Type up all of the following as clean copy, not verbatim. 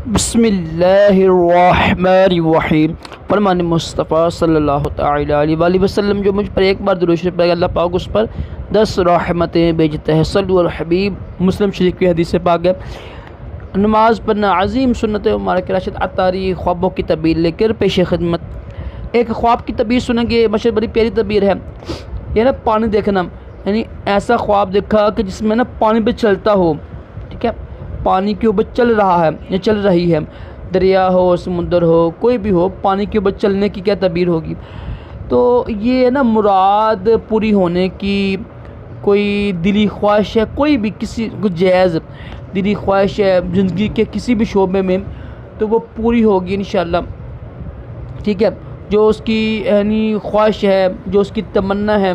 बिस्मिल्लाहिर्रहमानिर्रहीम। फरमान मुस्तफ़ा सल्लल्लाहु अलैहि वसल्लम जो मुझ पर एक बार दुरूद शरीफ पढ़ेगा, अल्लाह पाक उस पर 10 रहमतें भेजते हैं। सल्लु अल हबीब। मुस्लिम शरीफ की हदीस से पाक है। नमाज पढ़ना अजीम सुन्नत मुबारक राशिद अतारी ख्वाबों की तबीर लेकर पेश खिदमत। एक ख्वाब की तबीर सुनेंगे, माशाअल्लाह बड़ी प्यारी तबीर है। ये ना पानी देखना, यानी ऐसा ख्वाब देखा कि जिसमें ना पानी पे चलता हो, ठीक है, पानी के ऊपर चल रहा है या चल रही है, दरिया हो, समुंदर हो, कोई भी हो, पानी के ऊपर चलने की क्या तबीर होगी। तो ये ना मुराद पूरी होने की कोई दिली ख्वाहिश है, कोई भी किसी को जायज़ दिली ख्वाहिश है ज़िंदगी के किसी भी शोबे में, तो वो पूरी होगी इंशाअल्लाह। ठीक है, जो उसकी यानी ख्वाहिश है, जो उसकी तमन्ना है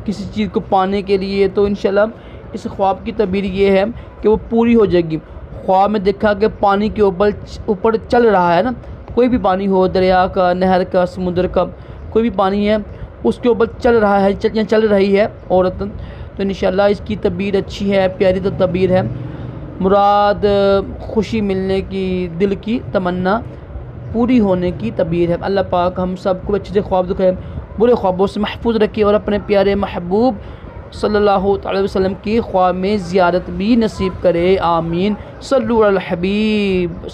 किसी चीज़ को पाने के लिए, तो इंशाअल्लाह इस ख्वाब की तबीर ये है कि वो पूरी हो जाएगी। ख्वाब में देखा कि पानी के ऊपर चल रहा है ना, कोई भी पानी हो, दरिया का, नहर का, समुद्र का, कोई भी पानी है, उसके ऊपर चल रहा है या चल रही है औरत, तो इंशाअल्लाह इसकी तबीर अच्छी है, प्यारी तो तबीर है। मुराद खुशी मिलने की, दिल की तमन्ना पूरी होने की तबीर है। अल्लाह पाक हम सब को अच्छे से ख्वाब दिखाए, बुरे ख्वाबों से महफूज रखे और अपने प्यारे महबूब सल्लल्लाहु अलैहि वसल्लम की ख्वाब में ज़ियारत भी नसीब करे। आमीन। सल्लु अल हबीब।